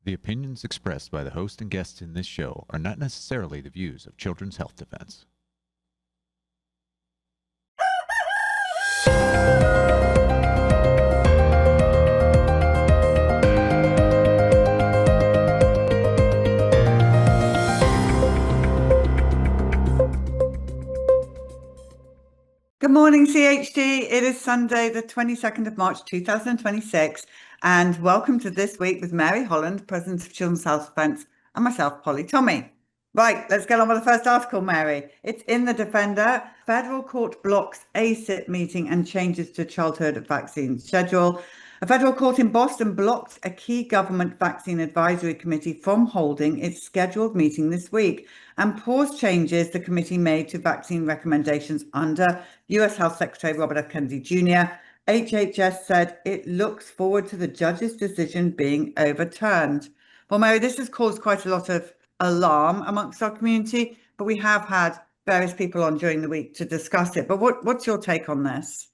The opinions expressed by the host and guests in this show are not necessarily the views of Children's Health Defense. Good morning, Ph.D. It is Sunday, the 22nd of March, 2026, and welcome to This Week with Mary Holland, President of Children's Health Defense, and myself, Polly Tommy. Right, let's get on with the first article, Mary. It's in the Defender. Federal court blocks ACIP meeting and changes to childhood vaccine schedule. A federal court in Boston blocked a key government vaccine advisory committee from holding its scheduled meeting this week and paused changes the committee made to vaccine recommendations under US Health Secretary Robert F. Kennedy Jr. HHS said it looks forward to the judge's decision being overturned. Well, Mary, this has caused quite a lot of alarm amongst our community, but we have had various people on during the week to discuss it. But what's your take on this?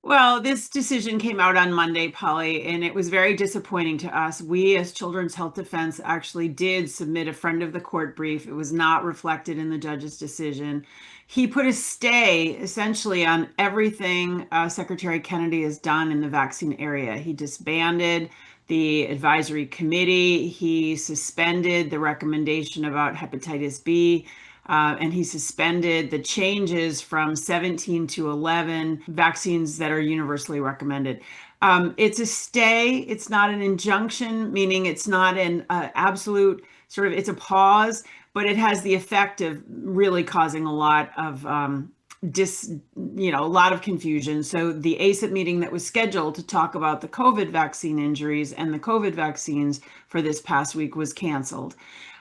Well, this decision came out on Monday, Polly, and it was very disappointing to us. We, as Children's Health Defense, actually did submit a friend of the court brief. It was not reflected in the judge's decision. He put a stay, essentially, on everything Secretary Kennedy has done in the vaccine area. He disbanded the advisory committee. He suspended the recommendation about hepatitis B. And he suspended the changes from 17 to 11 vaccines that are universally recommended. It's a stay. It's not an injunction, meaning it's not an absolute sort of, it's a pause, but it has the effect of really causing a lot of a lot of confusion. So the ACIP meeting that was scheduled to talk about the COVID vaccine injuries and the COVID vaccines for this past week was canceled.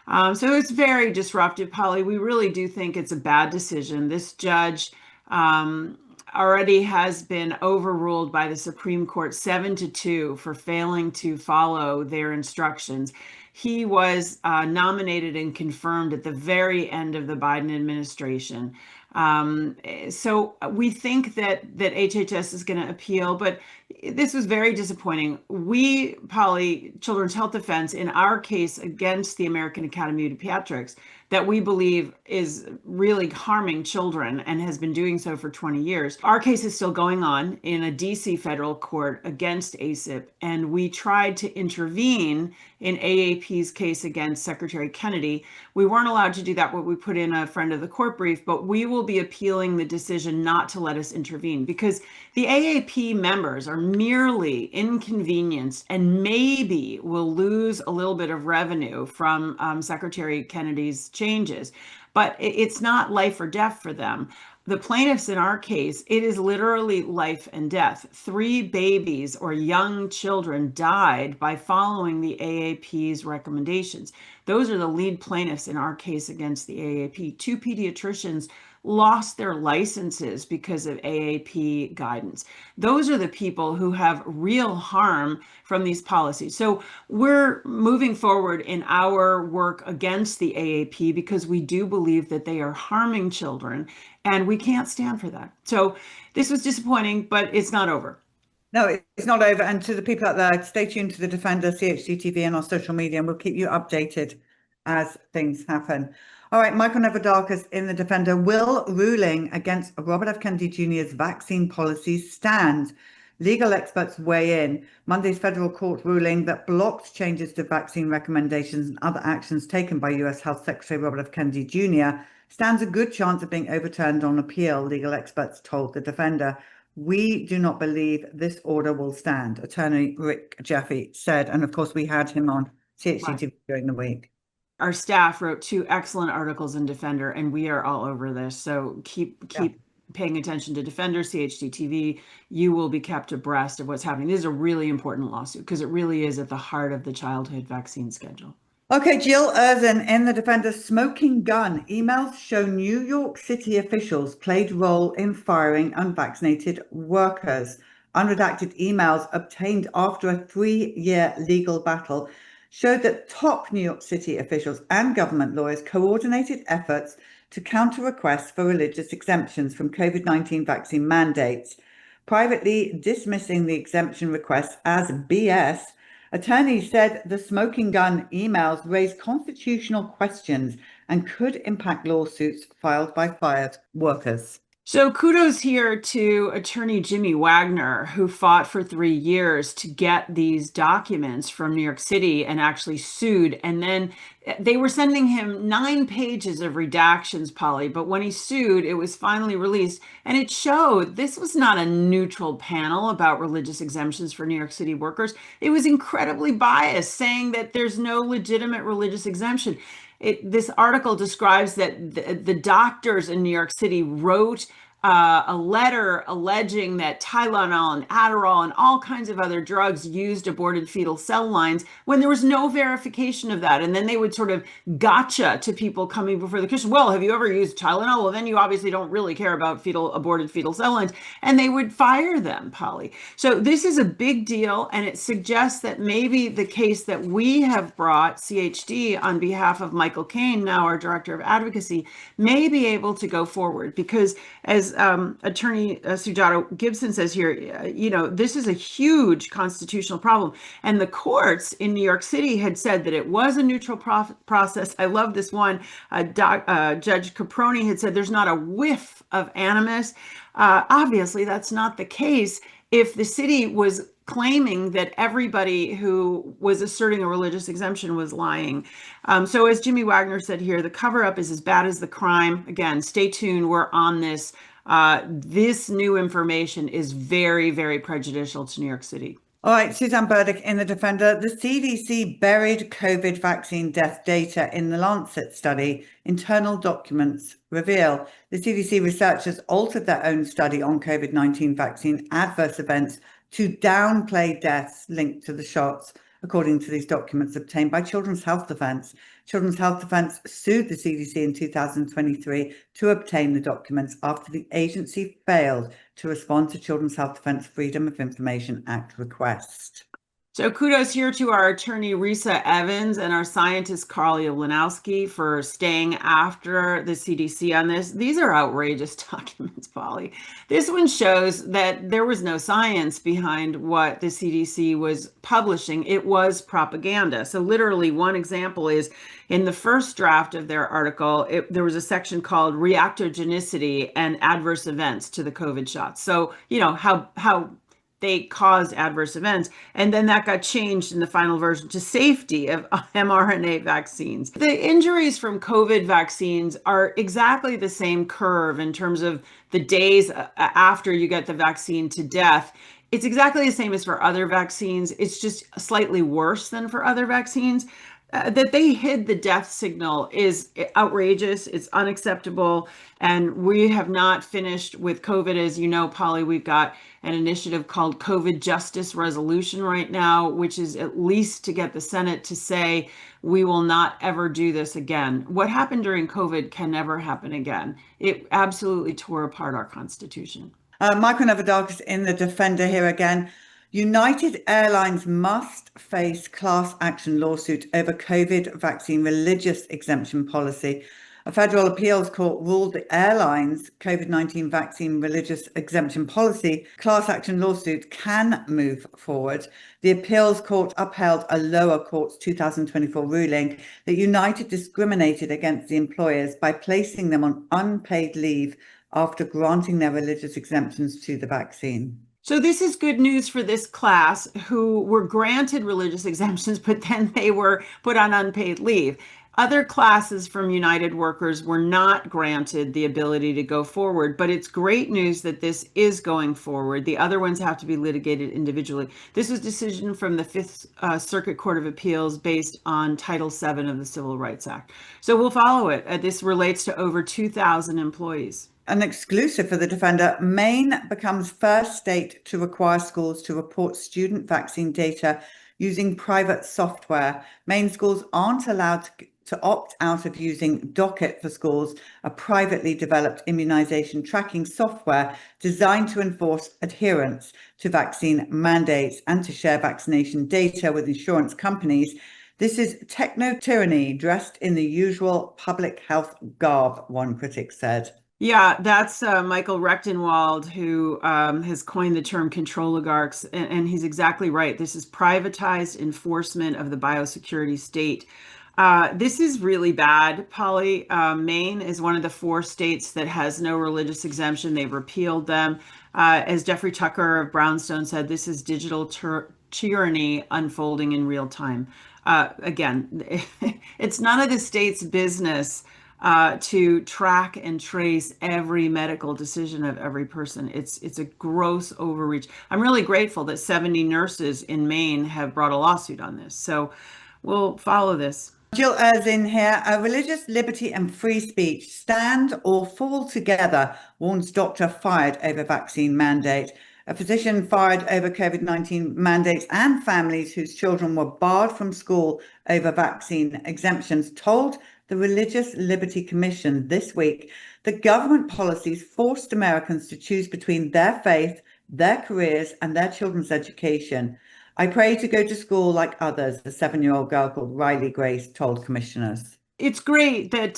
So it's very disruptive, Polly. We really do think it's a bad decision. This judge already has been overruled by the Supreme Court 7-2 for failing to follow their instructions. He was nominated and confirmed at the very end of the Biden administration. So we think that HHS is going to appeal, but this was very disappointing. We, Polly, Children's Health Defense, in our case against the American Academy of Pediatrics, that we believe is really harming children and has been doing so for 20 years. Our case is still going on in a DC federal court against ACIP, and we tried to intervene in AAP's case against Secretary Kennedy. We weren't allowed to do that, but we put in a friend of the court brief, but we will be appealing the decision not to let us intervene because the AAP members are merely inconvenienced and maybe will lose a little bit of revenue from Secretary Kennedy's changes, but it's not life or death for them. The plaintiffs in our case, it is literally life and death. 3 babies or young children died by following the AAP's recommendations. Those are the lead plaintiffs in our case against the AAP. 2 pediatricians lost their licenses because of AAP guidance. Those are the people who have real harm from these policies. So we're moving forward in our work against the AAP because we do believe that they are harming children, and we can't stand for that. So this was disappointing, but it's not over. No, it's not over. And to the people out there, stay tuned to the Defender, CHD TV, and our social media, and we'll keep you updated as things happen. All right, Michael Nevadakis in the Defender. Will ruling against Robert F. Kennedy Jr.'s vaccine policies stand? Legal experts weigh in. Monday's federal court ruling that blocked changes to vaccine recommendations and other actions taken by US Health Secretary Robert F. Kennedy Jr. stands a good chance of being overturned on appeal, legal experts told the Defender. We do not believe this order will stand, Attorney Rick Jaffe said. And of course, we had him on CHD during the week. Our staff wrote 2 excellent articles in Defender, and we are all over this. So keep paying attention to Defender, CHD TV. You will be kept abreast of what's happening. This is a really important lawsuit because it really is at the heart of the childhood vaccine schedule. Okay, Jill Erzin in the Defender. Smoking gun. Emails show New York City officials played role in firing unvaccinated workers. Unredacted emails obtained after a 3-year legal battle showed that top New York City officials and government lawyers coordinated efforts to counter requests for religious exemptions from COVID-19 vaccine mandates, privately dismissing the exemption requests as BS Attorneys said the smoking gun emails raised constitutional questions and could impact lawsuits filed by fired workers. So kudos here to attorney Jimmy Wagner, who fought for 3 years to get these documents from New York City and actually sued. And then they were sending him 9 pages of redactions, Polly, but when he sued, it was finally released. And it showed this was not a neutral panel about religious exemptions for New York City workers. It was incredibly biased, saying that there's no legitimate religious exemption. This article describes that the doctors in New York City wrote a letter alleging that Tylenol and Adderall and all kinds of other drugs used aborted fetal cell lines when there was no verification of that. And then they would sort of gotcha to people coming before the commission. Well, have you ever used Tylenol? Well, then you obviously don't really care about aborted fetal cell lines. And they would fire them, Polly. So this is a big deal. And it suggests that maybe the case that we have brought, CHD, on behalf of Michael Caine, now our director of advocacy, may be able to go forward. Because as attorney Sujato Gibson says here, this is a huge constitutional problem. And the courts in New York City had said that it was a neutral process. I love this one. Judge Caproni had said there's not a whiff of animus. Obviously, that's not the case if the city was claiming that everybody who was asserting a religious exemption was lying. So as Jimmy Wagner said here, the cover-up is as bad as the crime. Again, stay tuned. We're on this. This new information is very, very prejudicial to New York City. All right, Suzanne Burdick in The Defender. The CDC buried COVID vaccine death data in the Lancet study. Internal documents reveal the CDC researchers altered their own study on COVID-19 vaccine adverse events to downplay deaths linked to the shots, according to these documents obtained by Children's Health Defense. Children's Health Defense sued the CDC in 2023 to obtain the documents after the agency failed to respond to Children's Health Defense Freedom of Information Act request. So kudos here to our attorney Risa Evans and our scientist Carl Yalanowski for staying after the CDC on this. These are outrageous documents, Polly. This one shows that there was no science behind what the CDC was publishing. It was propaganda. So literally one example is in the first draft of their article, there was a section called reactogenicity and adverse events to the COVID shots. So, how they caused adverse events. And then that got changed in the final version to safety of mRNA vaccines. The injuries from COVID vaccines are exactly the same curve in terms of the days after you get the vaccine to death. It's exactly the same as for other vaccines. It's just slightly worse than for other vaccines. That they hid the death signal is outrageous. It's unacceptable. And we have not finished with COVID. As you know, Polly, we've got an initiative called COVID Justice Resolution right now, which is at least to get the Senate to say, we will not ever do this again. What happened during COVID can never happen again. It absolutely tore apart our Constitution. Michael Novadakis in The Defender here again. United Airlines must face class action lawsuit over COVID vaccine religious exemption policy. A federal appeals court ruled the airline's COVID-19 vaccine religious exemption policy class action lawsuit can move forward. The appeals court upheld a lower court's 2024 ruling that United discriminated against the employers by placing them on unpaid leave after granting their religious exemptions to the vaccine. So this is good news for this class who were granted religious exemptions, but then they were put on unpaid leave. Other classes from United workers were not granted the ability to go forward, but it's great news that this is going forward. The other ones have to be litigated individually. This was a decision from the Fifth Circuit Court of Appeals based on Title VII of the Civil Rights Act. So we'll follow it. This relates to over 2,000 employees. An exclusive for The Defender, Maine becomes first state to require schools to report student vaccine data using private software. Maine schools aren't allowed to opt out of using Docket for Schools, a privately developed immunization tracking software designed to enforce adherence to vaccine mandates and to share vaccination data with insurance companies. This is Techno tyranny dressed in the usual public health garb, one critic said. Yeah, that's Michael Rechtenwald, who has coined the term control oligarchs, and he's exactly right. This is privatized enforcement of the biosecurity state. This is really bad, Polly. Maine is one of the 4 states that has no religious exemption. They've repealed them. As Jeffrey Tucker of Brownstone said, this is digital tyranny unfolding in real time. Again, it's none of the state's business to track and trace every medical decision of every person. It's a gross overreach. I'm really grateful that 70 nurses in Maine have brought a lawsuit on this. So we'll follow this. Jill is in here. Religious liberty and free speech stand or fall together, warns doctor fired over vaccine mandate. A physician fired over COVID-19 mandates and families whose children were barred from school over vaccine exemptions told the Religious Liberty Commission this week that government policies forced Americans to choose between their faith, their careers, and their children's education. I pray to go to school like others, the 7-year-old girl called Riley Grace told commissioners. It's great that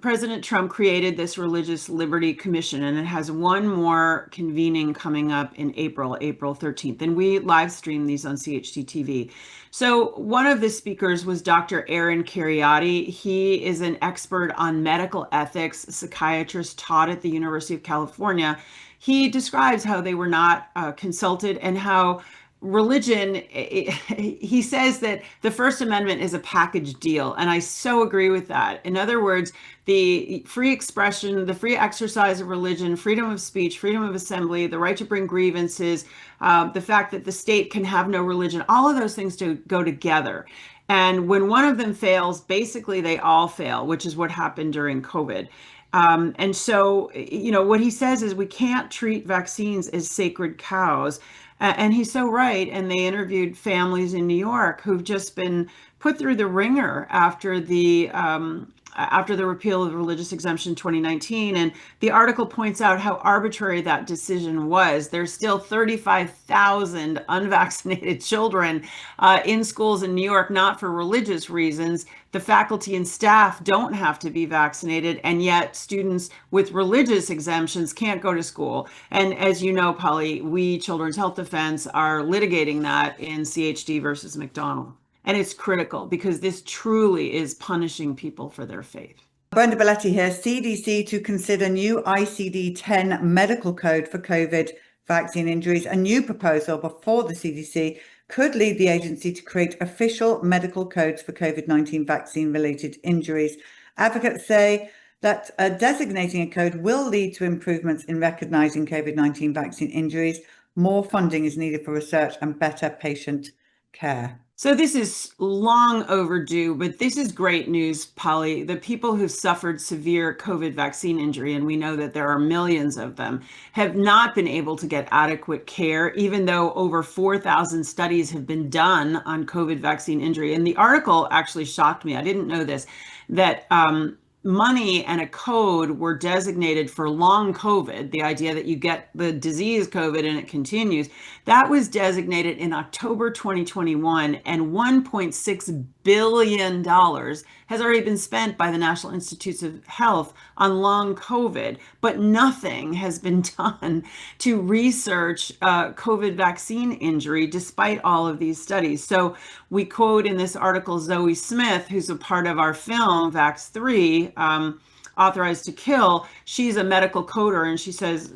President Trump created this Religious Liberty Commission, and it has one more convening coming up in April 13th. And we live stream these on CHT TV. So one of the speakers was Dr. Aaron Kheriaty. He is an expert on medical ethics, a psychiatrist taught at the University of California. He describes how they were not consulted and how religion, he says that the First Amendment is a package deal, and I so agree with that. In other words, the free expression, the free exercise of religion, freedom of speech, freedom of assembly, the right to bring grievances, the fact that the state can have no religion, all of those things to go together. And when one of them fails, basically they all fail, which is what happened during COVID. And so, what he says is we can't treat vaccines as sacred cows. And he's so right. And they interviewed families in New York who've just been put through the ringer after the repeal of the religious exemption in 2019. And the article points out how arbitrary that decision was. There's still 35,000 unvaccinated children in schools in New York, not for religious reasons. The faculty and staff don't have to be vaccinated, and yet students with religious exemptions can't go to school. And as you know, Polly, we, Children's Health Defense, are litigating that in CHD versus McDonald. And it's critical because this truly is punishing people for their faith. Brenda Belletti here. CDC to consider new ICD-10 medical code for COVID vaccine injuries. A new proposal before the CDC could lead the agency to create official medical codes for COVID-19 vaccine-related injuries. Advocates say that designating a code will lead to improvements in recognizing COVID-19 vaccine injuries. More funding is needed for research and better patient care. So this is long overdue, but this is great news, Polly. The people who've suffered severe COVID vaccine injury, and we know that there are millions of them, have not been able to get adequate care, even though over 4,000 studies have been done on COVID vaccine injury. And the article actually shocked me. I didn't know this, that money and a code were designated for long COVID, the idea that you get the disease COVID and it continues. That was designated in October 2021, and $1.6 billion has already been spent by the National Institutes of Health on long COVID, but nothing has been done to research COVID vaccine injury despite all of these studies. So we quote in this article Zoe Smith, who's a part of our film Vax 3, Authorized to Kill. She's a medical coder, and she says,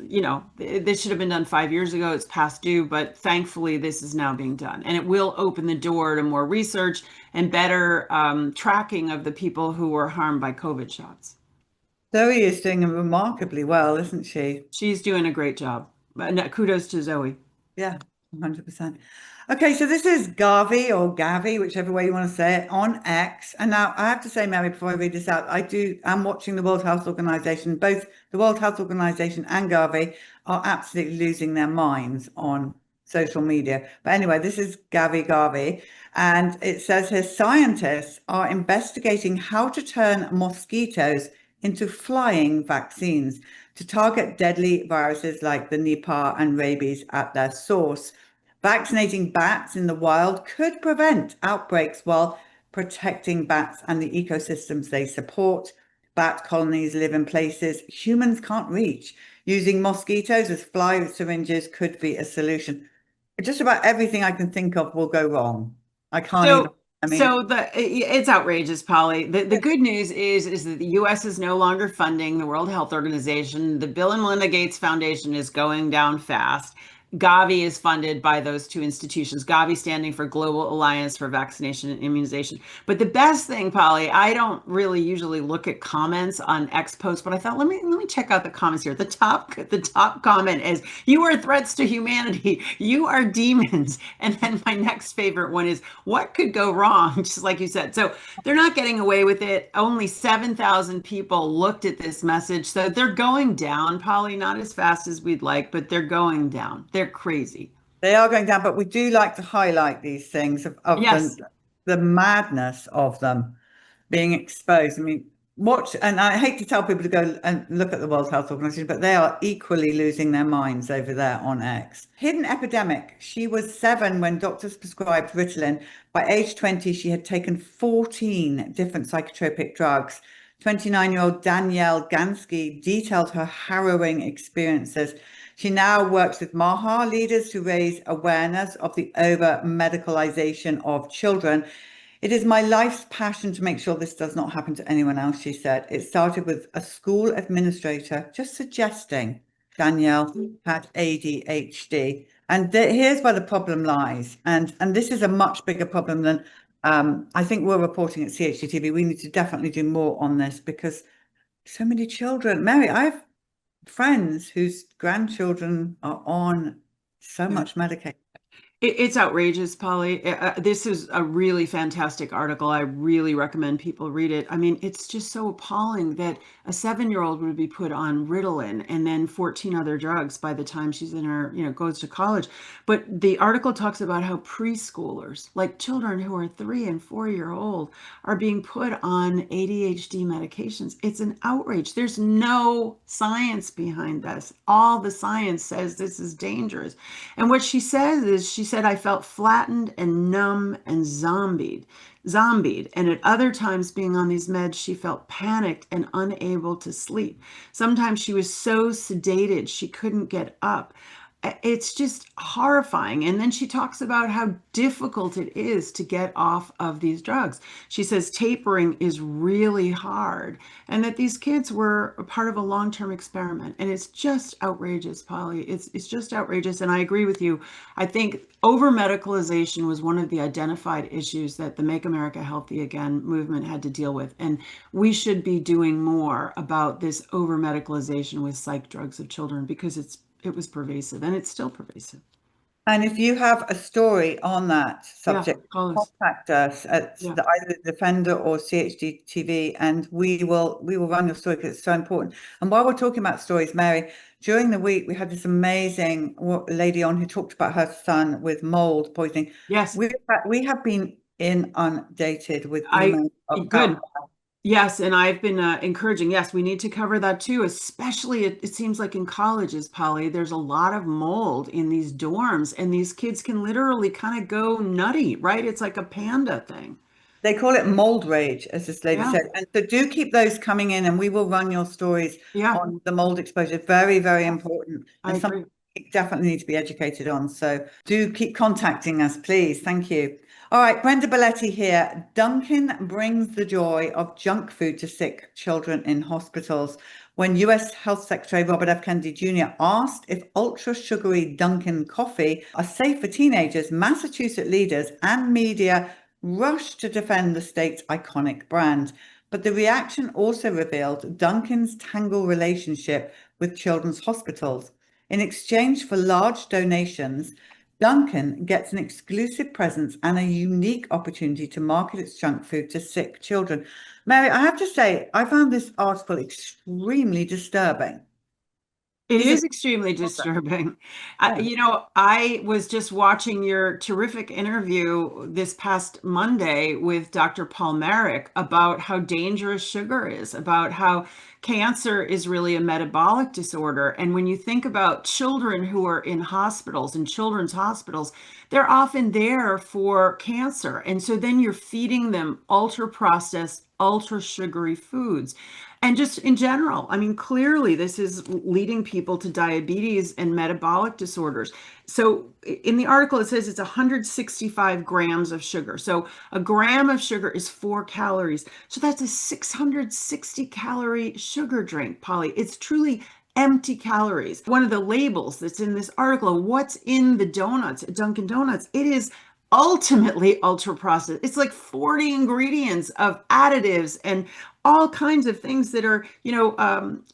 this should have been done 5 years ago. It's past due, but thankfully this is now being done. And it will open the door to more research and better tracking of the people who were harmed by COVID shots. Zoe is doing remarkably well, isn't she? She's doing a great job. Kudos to Zoe. Yeah, 100%. Okay, so this is Garvey or Gavi, whichever way you want to say it, on X. And now I have to say, Mary, before I read this out, I'm watching the World Health Organization. Both the World Health Organization and Garvey are absolutely losing their minds on social media. But anyway, this is Garvey, and it says here, scientists are investigating how to turn mosquitoes into flying vaccines to target deadly viruses like the Nipah and rabies at their source. Vaccinating bats in the wild could prevent outbreaks while protecting bats and the ecosystems they support. bat colonies live in places humans can't reach. Using mosquitoes as fly syringes could be a solution. Just about everything I can think of will go wrong. I can't even. It's outrageous, Polly. The good news is that the U.S. is no longer funding the World Health Organization. The Bill and Melinda Gates Foundation is going down fast. Gavi is funded by those two institutions, Gavi standing for Global Alliance for Vaccination and Immunization. But the best thing, Polly, I don't really usually look at comments on X posts, but I thought, let me check out the comments here. The top comment is, "You are threats to humanity. You are demons." And then my next favorite one is, "What could go wrong?" Just like you said. So they're not getting away with it. Only 7,000 people looked at this message. So they're going down, Polly, not as fast as we'd like, but they're going down. They're crazy. They are going down, but we do like to highlight these things of Yes. the madness of them being exposed. I mean, watch, and I hate to tell people to go and look at the World Health Organization, but they are equally losing their minds over there on X. Hidden epidemic. She was 7 when doctors prescribed Ritalin. By age 20, she had taken 14 different psychotropic drugs. 29-year-old Danielle Gansky detailed her harrowing experiences. She now works with MAHA leaders to raise awareness of the over-medicalization of children. "It is my life's passion to make sure this does not happen to anyone else," she said. It started with a school administrator just suggesting Danielle had ADHD. And here's where the problem lies. And this is a much bigger problem than I think we're reporting at CHD TV. We need to definitely do more on this because so many children. Mary, I have friends whose grandchildren are on so much medication. It's outrageous, Polly. This is a really fantastic article. I really recommend people read it. I mean, it's just so appalling that a 7-year-old would be put on Ritalin and then 14 other drugs by the time she's in her, goes to college. But the article talks about how preschoolers, like children who are 3 and 4-year-old, are being put on ADHD medications. It's an outrage. There's no science behind this. All the science says this is dangerous. And what she says is, she said, "I felt flattened and numb and zombied. And at other times being on these meds, she felt panicked and unable to sleep. Sometimes she was so sedated she couldn't get up." It's just horrifying. And then she talks about how difficult it is to get off of these drugs. She says tapering is really hard and that these kids were a part of a long-term experiment. And it's just outrageous, Polly. It's just outrageous. And I agree with you. I think over-medicalization was one of the identified issues that the Make America Healthy Again movement had to deal with. And we should be doing more about this over-medicalization with psych drugs of children because it was pervasive and it's still pervasive. And if you have a story on that subject, contact us at either the Defender or CHD TV, and we will run your story because it's so important. And while we're talking about stories, Mary, during the week we had this amazing lady on who talked about her son with mold poisoning. Yes, we have been inundated with emails. Good. Yes, and I've been encouraging, yes, we need to cover that too, especially it seems like in colleges, Polly, there's a lot of mold in these dorms and these kids can literally kind of go nutty, right? It's like a panda thing. They call it mold rage, as this lady said. And so do keep those coming in and we will run your stories on the mold exposure. Very, very important. I agree. You definitely need to be educated on. So do keep contacting us, please. Thank you. All right, Brenda Belletti here. Dunkin' brings the joy of junk food to sick children in hospitals. When US Health Secretary Robert F. Kennedy Jr. asked if ultra sugary Dunkin' coffee are safe for teenagers, Massachusetts leaders and media rushed to defend the state's iconic brand. But the reaction also revealed Dunkin's tangled relationship with children's hospitals. In exchange for large donations, Dunkin' gets an exclusive presence and a unique opportunity to market its junk food to sick children. Mary, I have to say, I found this article extremely disturbing. It is extremely disturbing. I was just watching your terrific interview this past Monday with Dr. Paul Marik about how dangerous sugar is, about how cancer is really a metabolic disorder. And when you think about children who are in hospitals, in children's hospitals, they're often there for cancer. And so then you're feeding them ultra processed, ultra sugary foods. And just in general, I mean, clearly this is leading people to diabetes and metabolic disorders. So in the article, it says it's 165 grams of sugar. So a gram of sugar is 4 calories. So that's a 660 calorie sugar drink, Polly. It's truly empty calories. One of the labels that's in this article, what's in the donuts at Dunkin' Donuts, it is ultimately ultra processed. It's like 40 ingredients of additives and all kinds of things that are,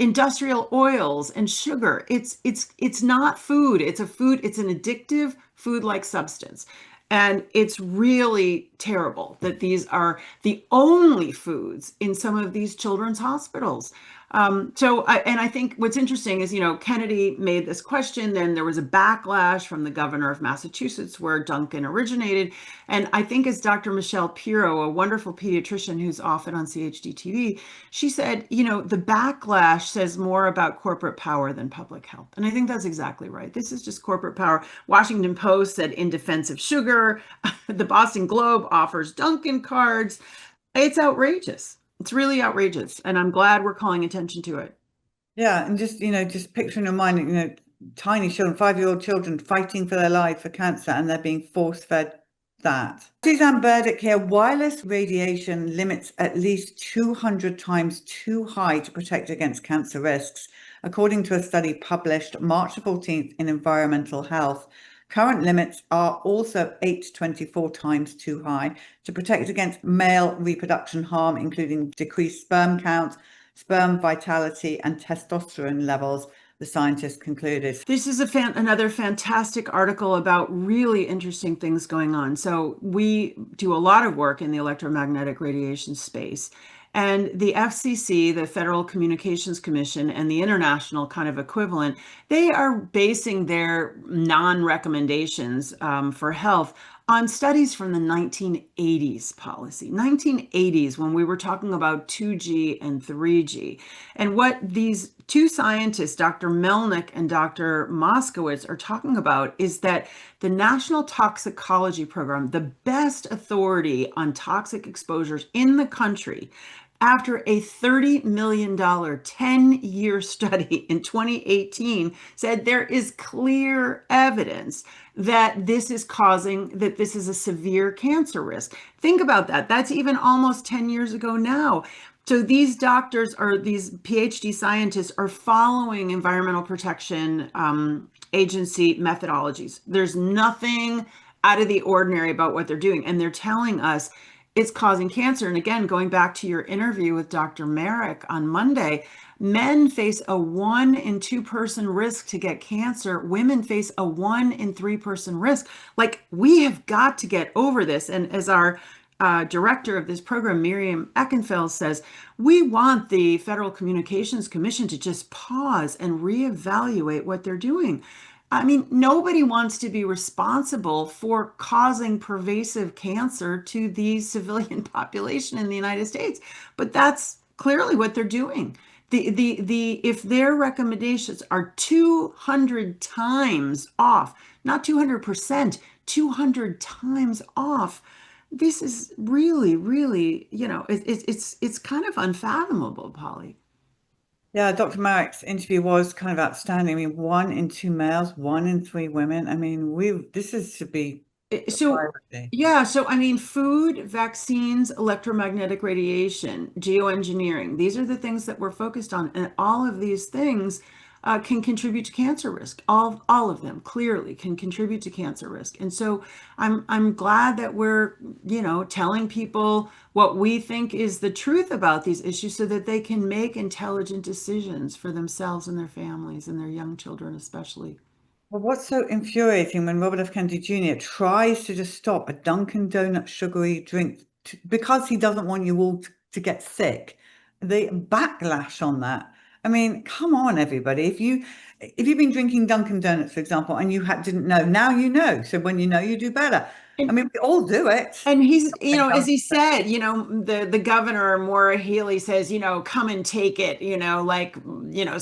industrial oils and sugar. It's not food. It's an addictive food-like substance. And it's really terrible that these are the only foods in some of these children's hospitals. I think what's interesting is, Kennedy made this question, then there was a backlash from the governor of Massachusetts where Duncan originated. And I think as Dr. Michelle Pirro, a wonderful pediatrician who's often on CHD TV, she said, the backlash says more about corporate power than public health. And I think that's exactly right. This is just corporate power. Washington Post said in defense of sugar. The Boston Globe offers Dunkin' cards. It's outrageous. It's really outrageous, and I'm glad we're calling attention to it. Yeah, and just picture in your mind, tiny children, 5-year-old children fighting for their life for cancer, and they're being force-fed that. Suzanne Burdick here, wireless radiation limits at least 200 times too high to protect against cancer risks, according to a study published March 14th in Environmental Health. Current limits are also 8 to 24 times too high to protect against male reproduction harm, including decreased sperm count, sperm vitality, and testosterone levels, the scientists concluded. This is another fantastic article about really interesting things going on. So we do a lot of work in the electromagnetic radiation space. And the FCC, the Federal Communications Commission, and the international kind of equivalent, they are basing their non-recommendations for health on studies from the 1980s policy, 1980s, when we were talking about 2G and 3G. And what these two scientists, Dr. Melnick and Dr. Moskowitz, are talking about is that the National Toxicology Program, the best authority on toxic exposures in the country, after a $30 million 10-year study in 2018 said there is clear evidence that this is a severe cancer risk. Think about that. That's even almost 10 years ago now. So these doctors or these Ph.D. scientists are following Environmental Protection Agency methodologies. There's nothing out of the ordinary about what they're doing. And they're telling us it's causing cancer. And again, going back to your interview with Dr. Merrick on Monday, men face a 1 in 2 person risk to get cancer. Women face a 1 in 3 person risk. Like, we have got to get over this. And as our director of this program, Miriam Eckenfeld, says, we want the Federal Communications Commission to just pause and reevaluate what they're doing. I mean, nobody wants to be responsible for causing pervasive cancer to the civilian population in the United States, but that's clearly what they're doing. If their recommendations are 200 times off, not 200%, 200 times off, this is really, really, it's kind of unfathomable, Polly. Yeah, Dr. Merrick's interview was kind of outstanding. I mean, 1 in 2 males, 1 in 3 women. I mean, this should be priority. Yeah, so I mean, food, vaccines, electromagnetic radiation, geoengineering, these are the things that we're focused on. And all of these things can contribute to cancer risk. All of them clearly can contribute to cancer risk. And so I'm glad that we're, telling people what we think is the truth about these issues so that they can make intelligent decisions for themselves and their families and their young children especially. Well, what's so infuriating when Robert F. Kennedy Jr. tries to just stop a Dunkin' Donut sugary drink because he doesn't want you all to get sick, the backlash on that. I mean, come on, everybody. If you've been drinking Dunkin' Donuts, for example, and you didn't know, now you know. So when you know, you do better. I mean, we all do it. And he's, as he said, the governor, Maura Healey, says, come and take it,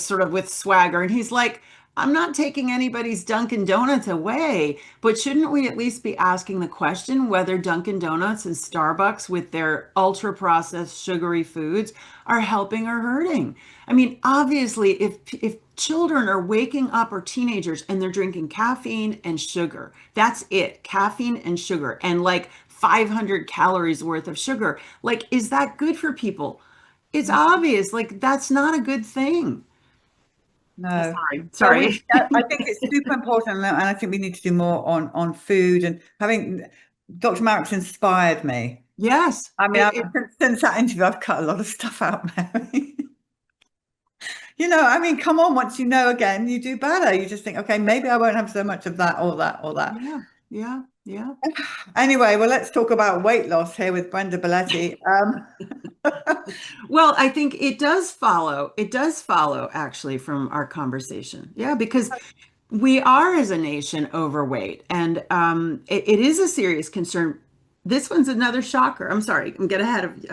sort of with swagger. And he's like, I'm not taking anybody's Dunkin' Donuts away, but shouldn't we at least be asking the question whether Dunkin' Donuts and Starbucks with their ultra processed sugary foods are helping or hurting? I mean, obviously, if children are waking up or teenagers and they're drinking caffeine and sugar, that's it, caffeine and sugar, and like 500 calories worth of sugar, like, is that good for people? It's obvious, like, that's not a good thing. No. Sorry. I think it's super important, and I think we need to do more on food, and having Dr. Marrick's inspired me. Yes. I mean, since that interview, I've cut a lot of stuff out, Mary. I mean, come on, once you know again, you do better. You just think, okay, maybe I won't have so much of that or that or that. Yeah. Anyway, well, let's talk about weight loss here with Brenda Belletti. Well, I think it does follow actually from our conversation. Yeah, because we are as a nation overweight, and it is a serious concern. This one's another shocker. I'm sorry, I'm getting ahead of you.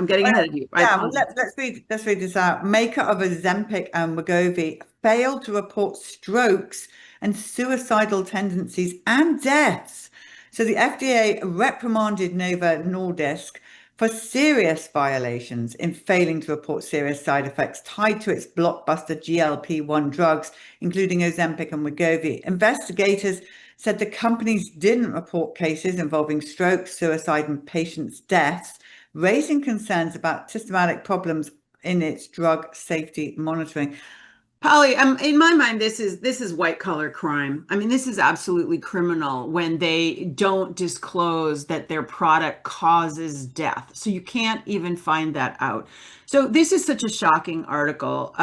Well, let's read this out. Maker of Ozempic and Wegovy failed to report strokes and suicidal tendencies and deaths. So the FDA reprimanded Novo Nordisk for serious violations in failing to report serious side effects tied to its blockbuster GLP-1 drugs, including Ozempic and Wegovy. Investigators said the companies didn't report cases involving stroke, suicide, and patients' deaths, raising concerns about systematic problems in its drug safety monitoring. Polly, in my mind, this is white collar crime. I mean, this is absolutely criminal when they don't disclose that their product causes death. So you can't even find that out. So this is such a shocking article.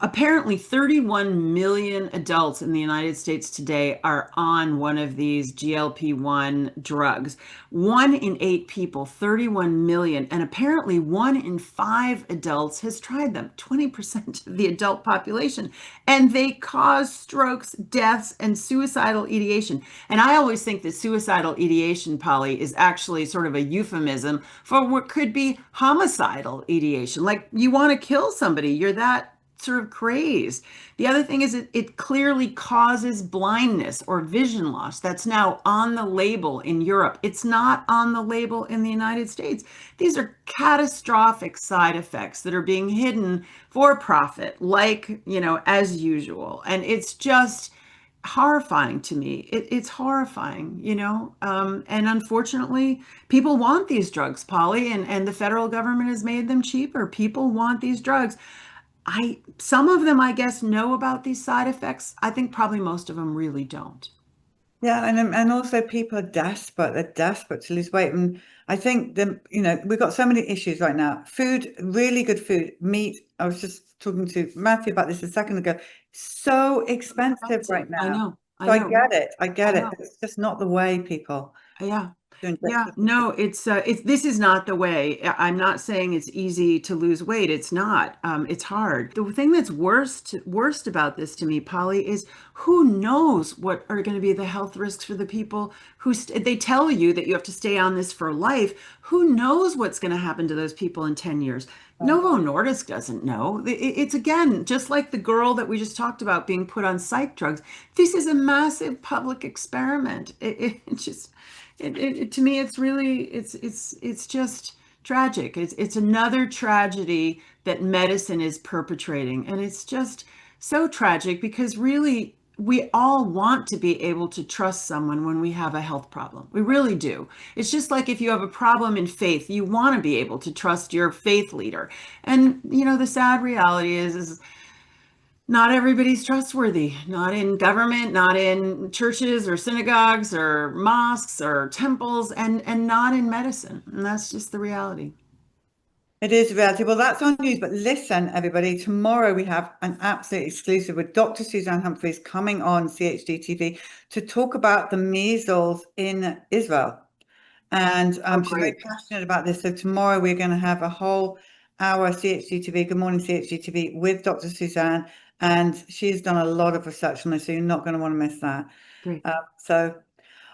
Apparently 31 million adults in the United States today are on one of these GLP-1 drugs. 1 in 8 people, 31 million, and apparently 1 in 5 adults has tried them, 20% of the adult population, and they cause strokes, deaths, and suicidal ideation. And I always think that suicidal ideation, Polly, is actually sort of a euphemism for what could be homicidal ideation. Like, you want to kill somebody, you're that sort of crazed. The other thing is it clearly causes blindness or vision loss. That's now on the label in Europe. It's not on the label in the United States. These are catastrophic side effects that are being hidden for profit, like, as usual. And it's just horrifying to me. It's horrifying, and unfortunately, people want these drugs, Polly, and the federal government has made them cheaper. People want these drugs. Some of them, I guess, know about these side effects. I think probably most of them really don't. Yeah, and also people are desperate. They're desperate to lose weight. And I think we've got so many issues right now. Food, really good food, meat. I was just talking to Matthew about this a second ago. So expensive right now. I know. So I get it. It's just not the way, people. Yeah. No, this is not the way. I'm not saying it's easy to lose weight. It's not. It's hard. The thing that's worst about this to me, Polly, is who knows what are going to be the health risks for the people who they tell you that you have to stay on this for life. Who knows what's going to happen to those people in 10 years? Novo Nordisk doesn't know. It's, again, just like the girl that we just talked about being put on psych drugs. This is a massive public experiment. To me, it's really, it's just tragic. It's another tragedy that medicine is perpetrating. And it's just so tragic because really, we all want to be able to trust someone when we have a health problem. We really do. It's just like if you have a problem in faith, you want to be able to trust your faith leader. And, the sad reality is not everybody's trustworthy, not in government, not in churches or synagogues or mosques or temples, and not in medicine. And that's just the reality. It is reality. Well, that's on news. But listen, everybody, tomorrow we have an absolute exclusive with Dr. Suzanne Humphreys coming on CHD TV to talk about the measles in Israel. And she's very passionate about this. So tomorrow we're going to have a whole hour CHD TV, Good Morning CHD TV, with Dr. Suzanne. And she's done a lot of research on this, so you're not going to want to miss that. Great. So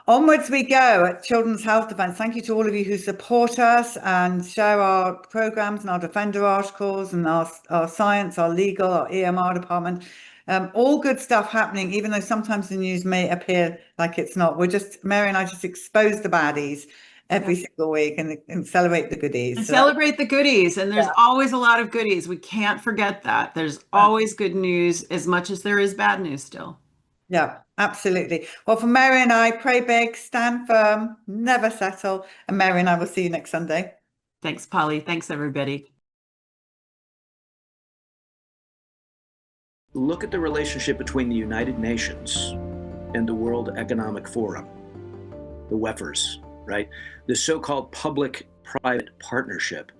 onwards we go at Children's Health Defence. Thank you to all of you who support us and share our programs and our Defender articles and our science, our legal, our EMR department. All good stuff happening, even though sometimes the news may appear like it's not. Mary and I just expose the baddies every single week and celebrate the goodies. And So celebrate the goodies. And there's Yeah. always a lot of goodies. We can't forget that. There's always good news as much as there is bad news still. Yeah, absolutely. Well, for Mary and I, pray big, stand firm, never settle. And Mary and I will see you next Sunday. Thanks, Polly. Thanks, everybody. Look at the relationship between the United Nations and the World Economic Forum, the WEFers, right? The so-called public-private partnership.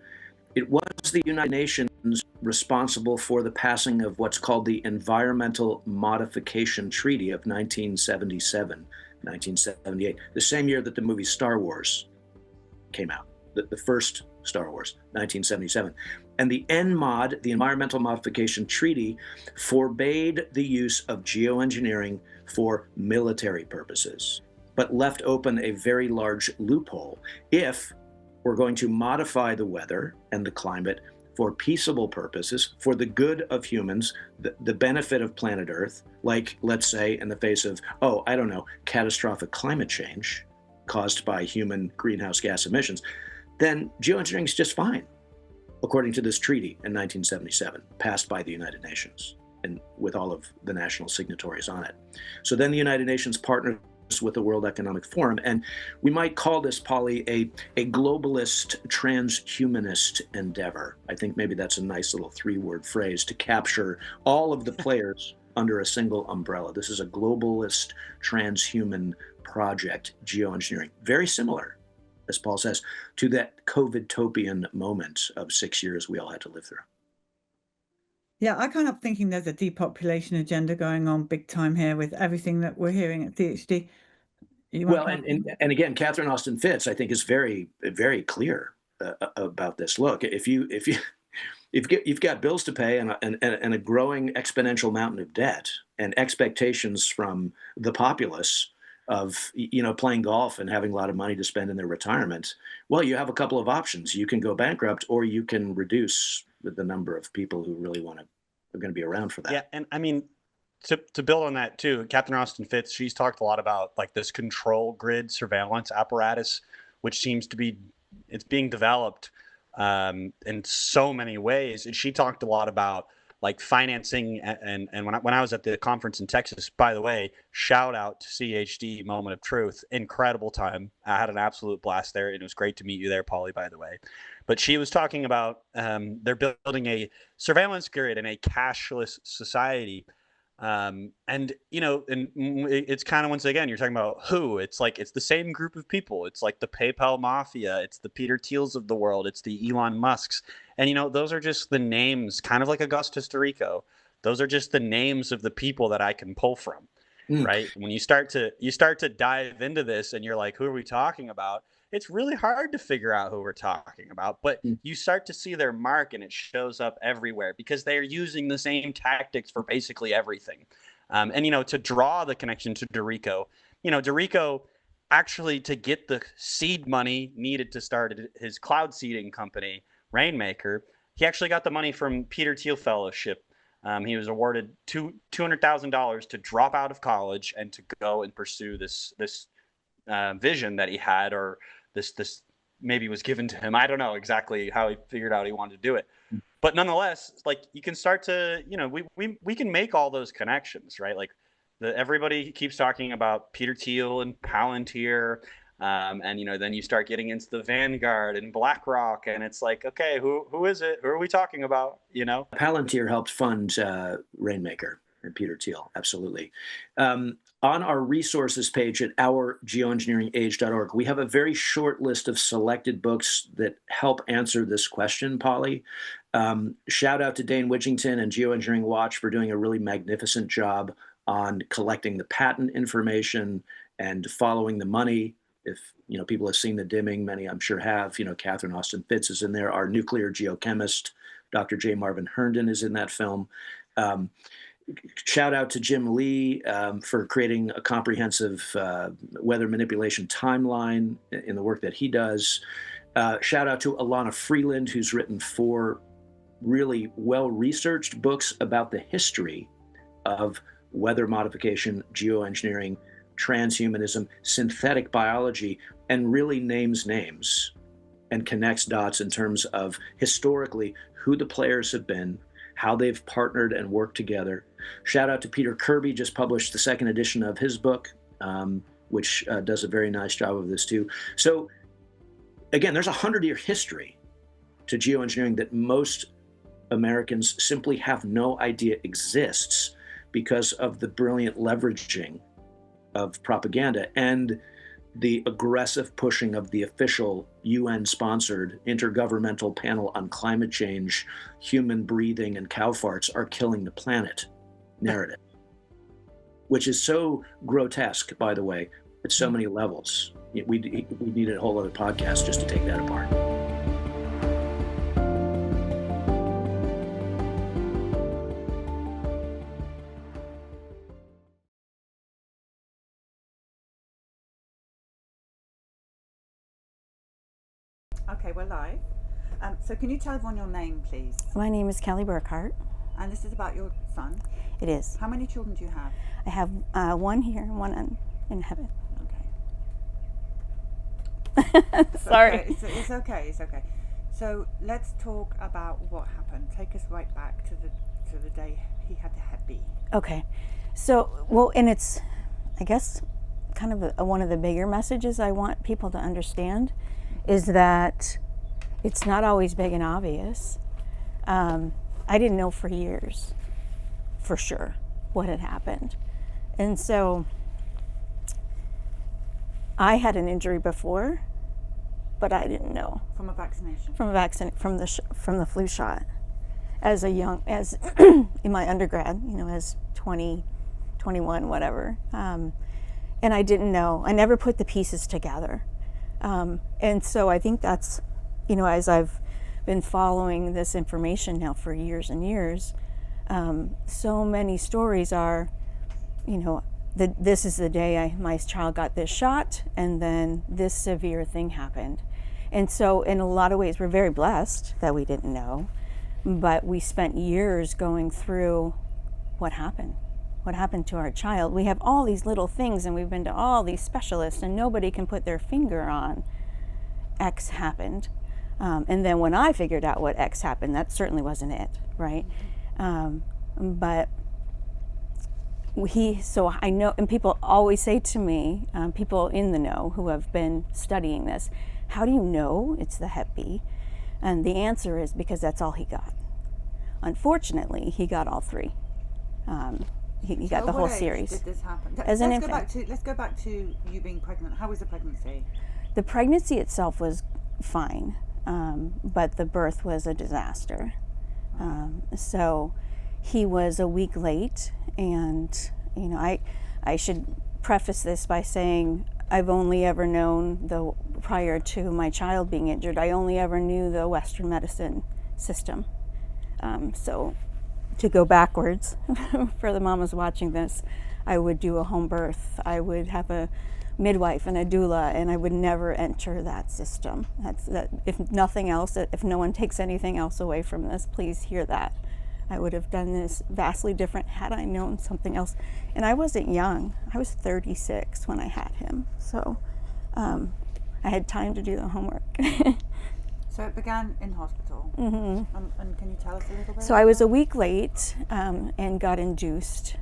It was the United Nations responsible for the passing of what's called the Environmental Modification Treaty of 1977, 1978, the same year that the movie Star Wars came out, the first Star Wars, 1977. And the ENMOD, the Environmental Modification Treaty, forbade the use of geoengineering for military purposes, but left open a very large loophole if we're going to modify the weather and the climate for peaceable purposes, for the good of humans, the benefit of planet Earth, like, let's say, in the face of, catastrophic climate change caused by human greenhouse gas emissions, then geoengineering is just fine, according to this treaty in 1977, passed by the United Nations and with all of the national signatories on it. So then the United Nations partners with the World Economic Forum, and we might call this, Polly, a globalist transhumanist endeavor. I think maybe that's a nice little three-word phrase to capture all of the players under a single umbrella. This is a globalist transhuman project, geoengineering. Very similar, as Paul says, to that COVID-topian moment of 6 years we all had to live through. Yeah, I kind of thinking there's a depopulation agenda going on big time here with everything that we're hearing at PhD. Well, and again, Catherine Austin Fitts, I think, is very, very clear about this. Look, if you've got bills to pay and a growing exponential mountain of debt and expectations from the populace of playing golf and having a lot of money to spend in their retirement, well, you have a couple of options. You can go bankrupt, or you can reduce the number of people who really are going to be around for that. Yeah, and I mean, to build on that too, Catherine Austin Fitts, she's talked a lot about like this control grid surveillance apparatus, which seems to be it's being developed in so many ways. And she talked a lot about like financing and when I was at the conference in Texas, by the way, shout out to Ph.D. Moment of Truth. Incredible time. I had an absolute blast there, and it was great to meet you there, Polly, by the way. But she was talking about they're building a surveillance grid in a cashless society. And it's kind of, once again, you're talking about who. It's like it's the same group of people. It's like the PayPal mafia. It's the Peter Thiels of the world. It's the Elon Musks. And those are just the names, kind of like Augustus Dorico. Those are just the names of the people that I can pull from, right? When you start to dive into this, and you're like, who are we talking about? It's really hard to figure out who we're talking about, but you start to see their mark, and it shows up everywhere because they are using the same tactics for basically everything. To draw the connection to Dorico, Dorico actually, to get the seed money needed to start his cloud seeding company, Rainmaker, he actually got the money from Peter Thiel Fellowship. He was awarded $200,000 to drop out of college and to go and pursue this vision that he had, or this maybe was given to him. I don't know exactly how he figured out he wanted to do it, but nonetheless, like, you can start to, we can make all those connections, right? Like everybody keeps talking about Peter Thiel and Palantir, and then you start getting into the Vanguard and BlackRock, and it's like, okay, who is it? Who are we talking about? Palantir helped fund Rainmaker and Peter Thiel, absolutely. On our resources page at ourgeoengineeringage.org, we have a very short list of selected books that help answer this question, Polly. Shout out to Dane Widgington and Geoengineering Watch for doing a really magnificent job on collecting the patent information and following the money. If people have seen The Dimming, many I'm sure have. Catherine Austin Fitts is in there. Our nuclear geochemist, Dr. J. Marvin Herndon, is in that film. Shout out to Jim Lee for creating a comprehensive weather manipulation timeline in the work that he does. Shout out to Alana Freeland, who's written 4 really well-researched books about the history of weather modification, geoengineering, transhumanism, synthetic biology, and really names names and connects dots in terms of historically who the players have been, how they've partnered and worked together. Shout out to Peter Kirby, just published the second edition of his book, which does a very nice job of this too. So again, there's a 100-year history to geoengineering that most Americans simply have no idea exists because of the brilliant leveraging of propaganda and the aggressive pushing of the official UN-sponsored Intergovernmental Panel on Climate Change, Human Breathing and Cow Farts Are Killing the Planet narrative, which is so grotesque, by the way, at so many levels. We need a whole other podcast just to take that apart. Okay, we're live. So can you tell everyone your name, please? My name is Kelly Burkhart. And this is about your son. It is. How many children do you have? I have one here and one in heaven. Okay. Sorry. Okay. It's okay. It's okay. So let's talk about what happened. Take us right back to the day he had the Hep B. Okay. So, well, and it's, I guess, kind of one of the bigger messages I want people to understand is that it's not always big and obvious. I didn't know for years, for sure, what had happened. And so I had an injury before, but I didn't know. From a vaccination? From the flu shot. As in my undergrad, as 20, 21, whatever. And I didn't know. I never put the pieces together. And so I think that's, as I've been following this information now for years and years, so many stories are, this is the day my child got this shot, and then this severe thing happened. And so in a lot of ways, we're very blessed that we didn't know, but we spent years going through what happened to our child. We have all these little things, and we've been to all these specialists, and nobody can put their finger on X happened. And then when I figured out what X happened, that certainly wasn't it, right? But so I know, and people always say to me, people in the know who have been studying this, how do you know it's the Hep B? And the answer is because that's all he got. Unfortunately, he got all three. He got the whole series. Did this happen? As an infant. Let's go back to you being pregnant. How was the pregnancy? The pregnancy itself was fine, but the birth was a disaster. So he was a week late, and I should preface this by saying I've only ever known prior to my child being injured, I only ever knew the Western medicine system. So to go backwards, for the mamas watching this, I would do a home birth. I would have a midwife and a doula, and I would never enter that system. That. If nothing else, if no one takes anything else away from this, please hear that. I would have done this vastly different had I known something else. And I wasn't young. I was 36 when I had him. So I had time to do the homework. So it began in hospital. Mm-hmm. And can you tell us a little bit? So I was a week late and got induced.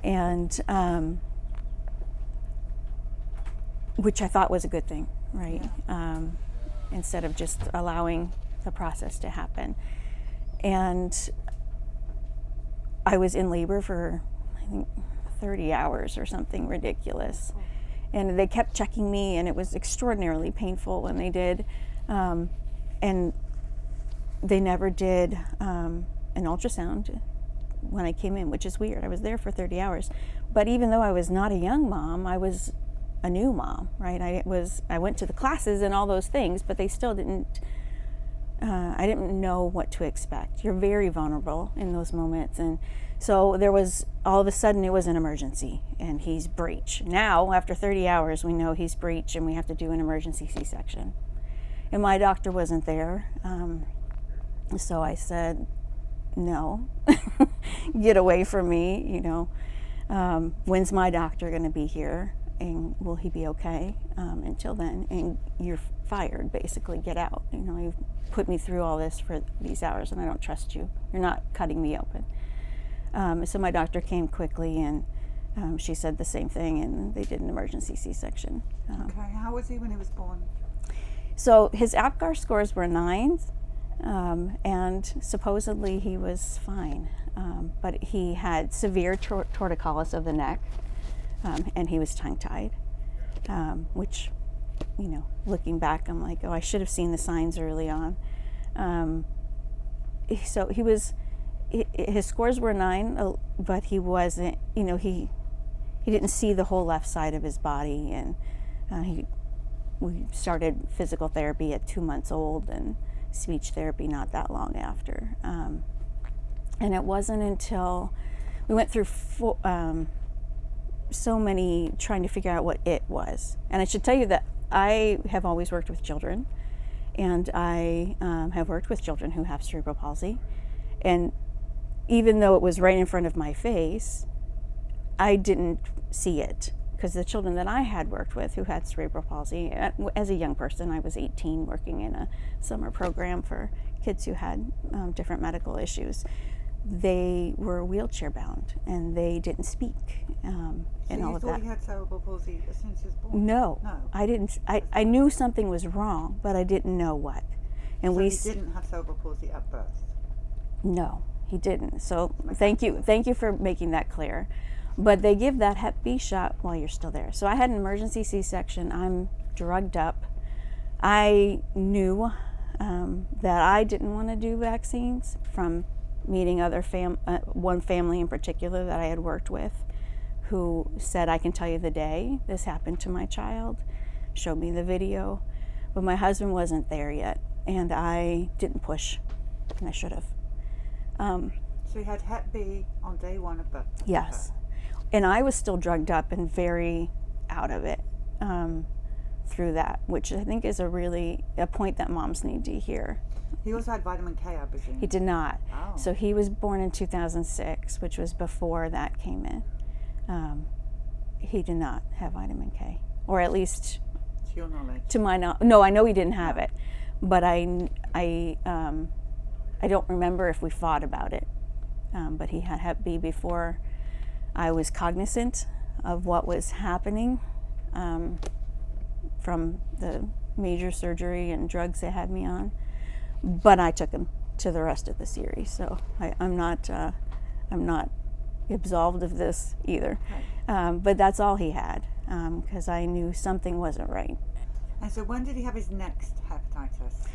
And which I thought was a good thing, right? Yeah. Instead of just allowing the process to happen. And I was in labor for, I think, 30 hours or something ridiculous. And they kept checking me, and it was extraordinarily painful when they did. And they never did an ultrasound when I came in, which is weird. I was there for 30 hours. But even though I was not a young mom, I was a new mom, right? I went to the classes and all those things, but they still didn't, I didn't know what to expect. You're very vulnerable in those moments. And so there was, all of a sudden it was an emergency, and he's breech. Now, after 30 hours, we know he's breech, and we have to do an emergency C-section. And my doctor wasn't there. So I said, no, get away from me, you know. When's my doctor going to be here? And will he be okay until then? And you're fired, basically. Get out. You know, you've put me through all this for these hours, and I don't trust you. You're not cutting me open. So my doctor came quickly, and she said the same thing, and they did an emergency C-section. Okay, how was he when he was born? So his APGAR scores were 9s, and supposedly he was fine. But he had severe torticollis of the neck, and he was tongue-tied, which, you know, looking back, I'm like, oh, I should have seen the signs early on. So his scores were 9, but he wasn't, you know, he didn't see the whole left side of his body, and we started physical therapy at 2 months old and speech therapy not that long after. And it wasn't until we went through so many trying to figure out what it was. And I should tell you that I have always worked with children, and I have worked with children who have cerebral palsy. And even though it was right in front of my face, I didn't see it, because the children that I had worked with who had cerebral palsy, as a young person, I was 18 working in a summer program for kids who had different medical issues. They were wheelchair bound, and they didn't speak, and all of that. So you thought he had cerebral palsy as soon as he was born? No, I didn't. I knew something was wrong, but I didn't know what. And so he didn't have cerebral palsy at birth? No, he didn't. So thank you for making that clear. But they give that Hep B shot while you're still there. So I had an emergency C-section. I'm drugged up. I knew that I didn't want to do vaccines from meeting other one family in particular that I had worked with, who said, I can tell you the day this happened to my child, showed me the video, but my husband wasn't there yet, and I didn't push, and I should have. So you had Hep B on day 1 of birth? Yes. And I was still drugged up and very out of it through that, which I think is a point that moms need to hear. He also had vitamin K, I presume? He did not. Oh. So he was born in 2006, which was before that came in. He did not have vitamin K, or at least to your knowledge. To my knowledge. No, I know he didn't have it, but I don't remember if we fought about it. But he had Hep B before I was cognizant of what was happening from the major surgery and drugs they had me on. But I took him to the rest of the series, so I'm not absolved of this either. Right. But that's all he had, because I knew something wasn't right. And so when did he have his next hepatitis?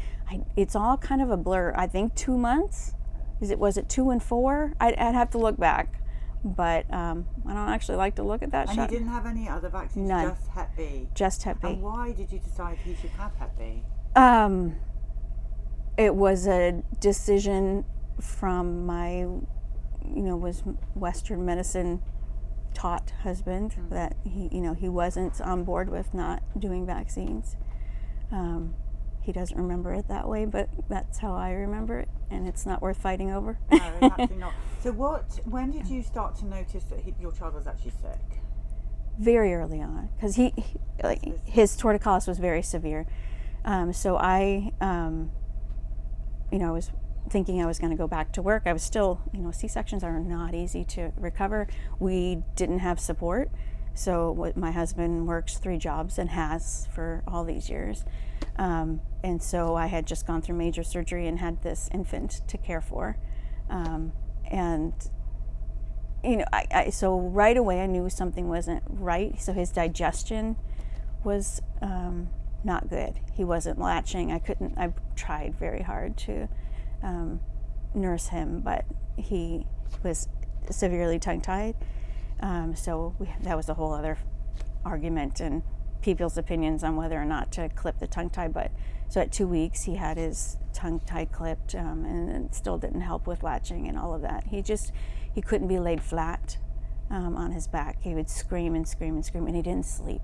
It's all kind of a blur. I think 2 months. Was it 2 and 4? I'd have to look back, but I don't actually like to look at that shot. And he didn't have any other vaccines? None. Just Hep B? Just Hep B. And why did you decide he should have Hep B? It was a decision from my, was Western medicine taught husband that he wasn't on board with not doing vaccines. He doesn't remember it that way, but that's how I remember it, and it's not worth fighting over. No, absolutely not. So when did you start to notice that your child was actually sick? Very early on, because his torticollis was very severe. So I was thinking I was going to go back to work. I was still, C-sections are not easy to recover. We didn't have support. So my husband works 3 jobs and has for all these years. And so I had just gone through major surgery and had this infant to care for. So right away I knew something wasn't right. So his digestion was not good. He wasn't latching. I tried very hard to nurse him, but he was severely tongue-tied. So that was a whole other argument and people's opinions on whether or not to clip the tongue tie. But so at 2 weeks he had his tongue tie clipped, and it still didn't help with latching and all of that. He couldn't be laid flat on his back. He would scream and scream and scream, and he didn't sleep.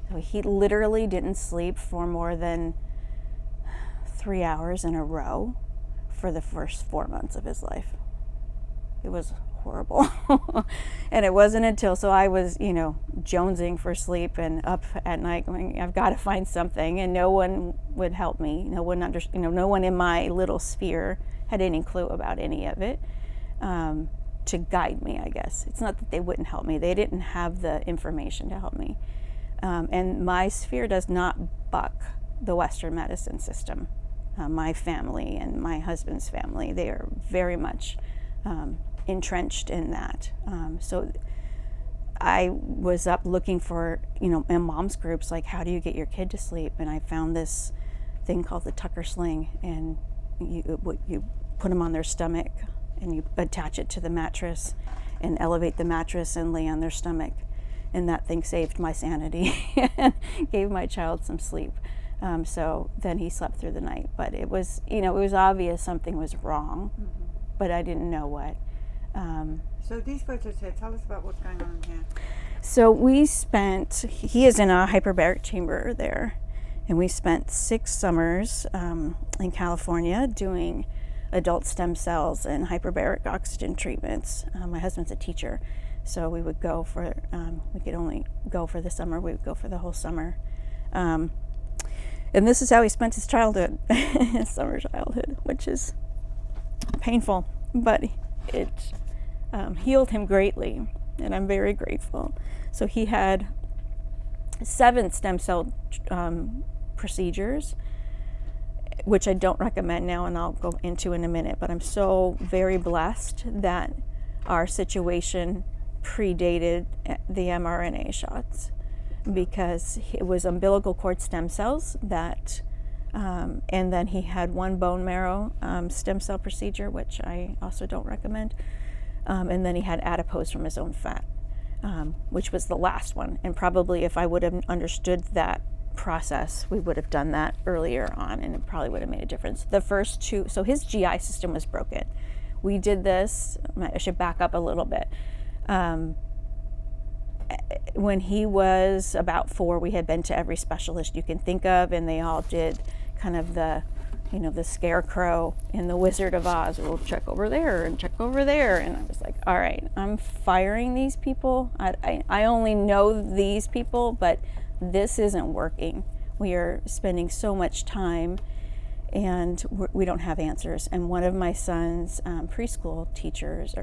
So he literally didn't sleep for more than 3 hours in a row for the first 4 months of his life. It was horrible. And it wasn't until, so I was, jonesing for sleep and up at night going, I've got to find something, and no one would help me. No one no one in my little sphere had any clue about any of it, to guide me, I guess. It's not that they wouldn't help me. They didn't have the information to help me. And my sphere does not buck the Western medicine system. My family and my husband's family, they are very much entrenched in that. So I was up looking for, in moms groups, like, how do you get your kid to sleep? And I found this thing called the Tucker sling, and you put them on their stomach and you attach it to the mattress and elevate the mattress and lay on their stomach. And that thing saved my sanity and gave my child some sleep. So then he slept through the night. But it was, it was obvious something was wrong, but I didn't know what. So these photos here, tell us about what's going on in here. So he is in a hyperbaric chamber there, and we spent 6 summers in California doing adult stem cells and hyperbaric oxygen treatments. My husband's a teacher, so we would go for, we could only go for the summer, we would go for the whole summer. And this is how he spent his childhood, his summer childhood, which is painful, but it healed him greatly, and I'm very grateful. So he had 7 stem cell procedures, which I don't recommend now, and I'll go into in a minute, but I'm so very blessed that our situation predated the mRNA shots, because it was umbilical cord stem cells that, and then he had 1 bone marrow stem cell procedure, which I also don't recommend, and then he had adipose from his own fat, which was the last one. And probably if I would have understood that process, we would have done that earlier on, and it probably would have made a difference. The first 2, so his GI system was broken. We did this, I should back up a little bit. When he was about 4, we had been to every specialist you can think of, and they all did kind of the, the Scarecrow in the Wizard of Oz. We'll check over there and check over there. And I was like, all right, I'm firing these people. I only know these people, but this isn't working. We are spending so much time, and we don't have answers. And one of my son's preschool teachers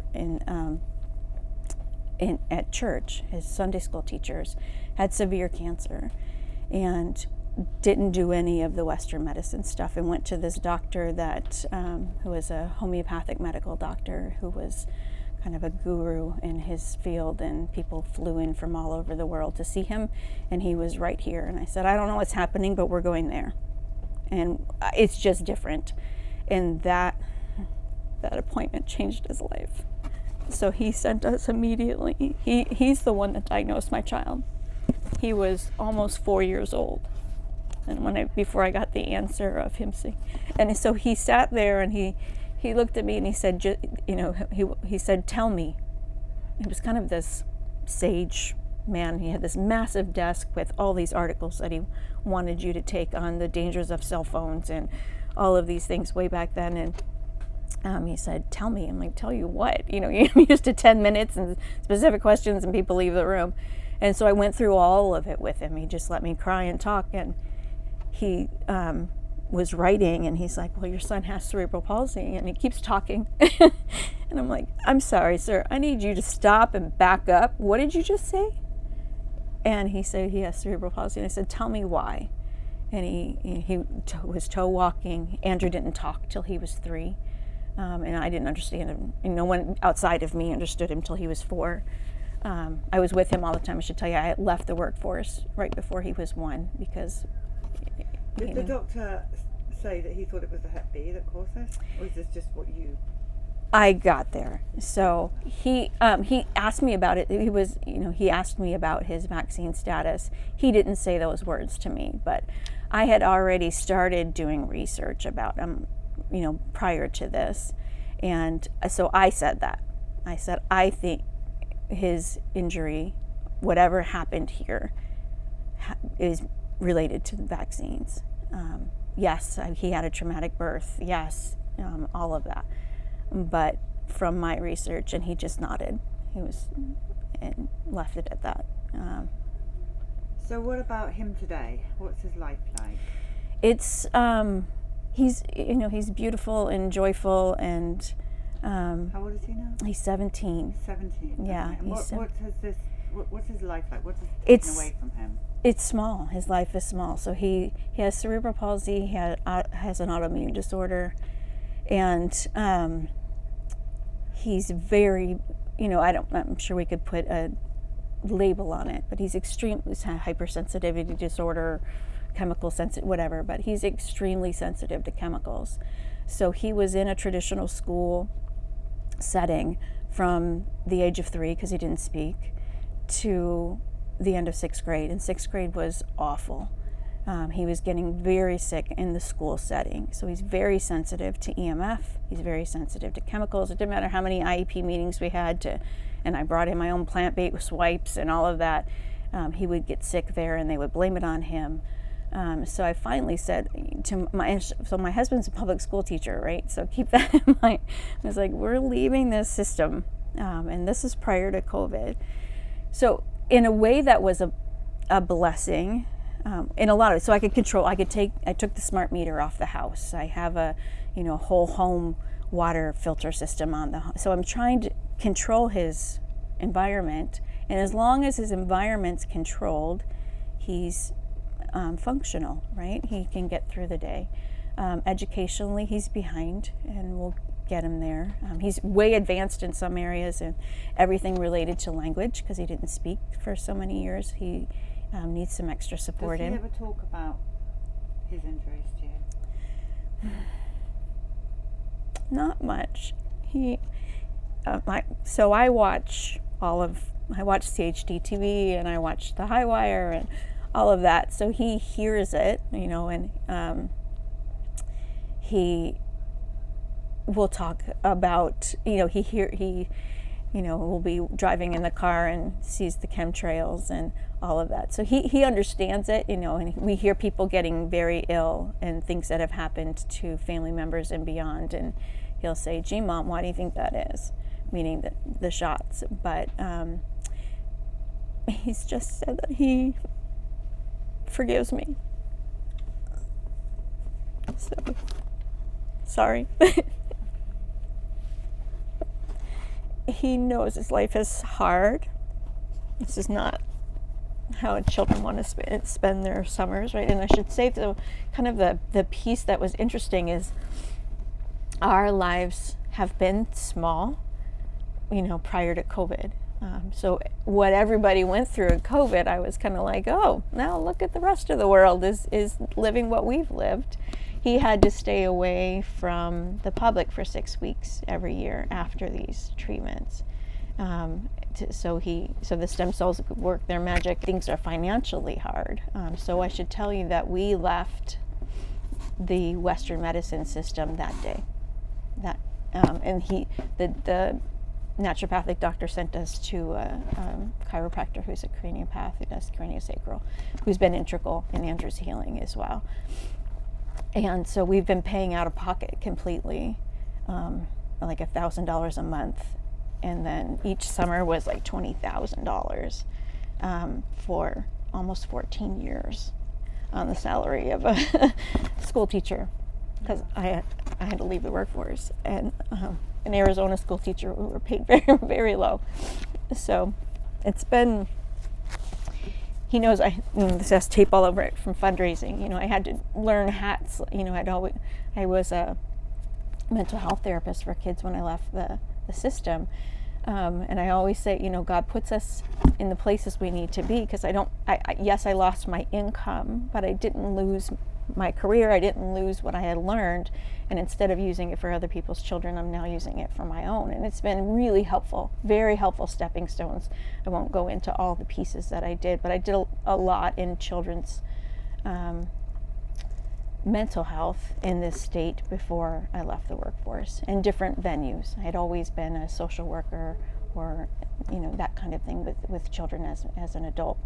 at church, his Sunday school teachers, had severe cancer and didn't do any of the Western medicine stuff, and went to this doctor that who was a homeopathic medical doctor who was kind of a guru in his field, and people flew in from all over the world to see him, and he was right here. And I said, I don't know what's happening, but we're going there, and it's just different. And that appointment changed his life. So he sent us immediately. He's the one that diagnosed my child. He was almost 4 years old, and before I got the answer of him seeing, and so he sat there and he looked at me and he said, he said, tell me. He was kind of this sage man. He had this massive desk with all these articles that he wanted you to take on the dangers of cell phones and all of these things way back then. And he said, tell me. I'm like, tell you what? You're used to 10 minutes and specific questions and people leave the room. And so I went through all of it with him. He just let me cry and talk. And he was writing, and he's like, well, your son has cerebral palsy. And he keeps talking. And I'm like, I'm sorry, sir. I need you to stop and back up. What did you just say? And he said he has cerebral palsy. And I said, tell me why. And he was toe walking. Andrew didn't talk till he was 3. And I didn't understand him. And no one outside of me understood him till he was 4. I was with him all the time. I should tell you, I left the workforce right before he was 1 because... Did the doctor say that he thought it was the Hep B that caused this? Or is this just what you... I got there. So he asked me about it. He asked me about his vaccine status. He didn't say those words to me, but I had already started doing research about him, prior to this. And so I said that. I said, I think his injury, whatever happened here, is related to the vaccines. Yes, he had a traumatic birth. Yes, all of that. But from my research, and he just nodded. He was, and left it at that. So what about him today? What's his life like? It's he's beautiful and joyful, and How old is he now? he's 17. 17. Yeah, Okay. And he's what's his life like? What's taken It's- away from him? It's small. His life is small. So he has cerebral palsy. He has an autoimmune disorder, and he's very, I'm sure we could put a label on it, but he's extremely hypersensitivity disorder, chemical sensitive, whatever. But he's extremely sensitive to chemicals. So he was in a traditional school setting from the age of 3, because he didn't speak, to the end of 6th grade, and 6th grade was awful. He was getting very sick in the school setting, so he's very sensitive to EMF. He's very sensitive to chemicals. It didn't matter how many IEP meetings we had and I brought in my own plant-based wipes and all of that. He would get sick there, and they would blame it on him. So I finally said to my husband's a public school teacher, right? So keep that in mind. I was like, we're leaving this system, and this is prior to COVID. So in a way, that was a blessing, in a lot of it. So I could control. I took the smart meter off the house. I have a whole home water filter system on the home. So I'm trying to control his environment, and as long as his environment's controlled, he's functional, right? He can get through the day. Educationally, he's behind, and we'll get him there. He's way advanced in some areas, and everything related to language, because he didn't speak for so many years. He needs some extra support. Does he ever talk about his injuries to you? Not much. So I watch Ph.D. TV, and I watch The High Wire and all of that. So he hears it, and he will talk about, he will be driving in the car and sees the chemtrails and all of that. So he understands it, and we hear people getting very ill and things that have happened to family members and beyond. And he'll say, "Gee, Mom, why do you think that is?" Meaning the shots. But he's just said that he forgives me. So, sorry. He knows his life is hard. This is not how children want to spend their summers, right? And I should say, the piece that was interesting is our lives have been small, prior to COVID. So what everybody went through in COVID, I was kind of like, oh, now look at the rest of the world is living what we've lived. He had to stay away from the public for 6 weeks every year after these treatments. So the stem cells could work their magic. Things are financially hard. So I should tell you that we left the Western medicine system that day. And the naturopathic doctor sent us to a chiropractor who's a craniopath, who does craniosacral, who's been integral in Andrew's healing as well. And so we've been paying out of pocket completely, like $1,000 a month. And then each summer was like $20,000 for almost 14 years on the salary of a school teacher, because I had to leave the workforce. And an Arizona school teacher, we were paid very, very low. So it's been, he knows this has tape all over it from fundraising. I had to learn hats. I was a mental health therapist for kids when I left the system. And I always say, God puts us in the places we need to be, because yes, I lost my income, but I didn't lose my career. I didn't lose what I had learned. And instead of using it for other people's children, I'm now using it for my own. And it's been really helpful, very helpful stepping stones. I won't go into all the pieces that I did, but I did a lot in children's mental health in this state before I left the workforce, in different venues. I had always been a social worker, or that kind of thing with children as an adult.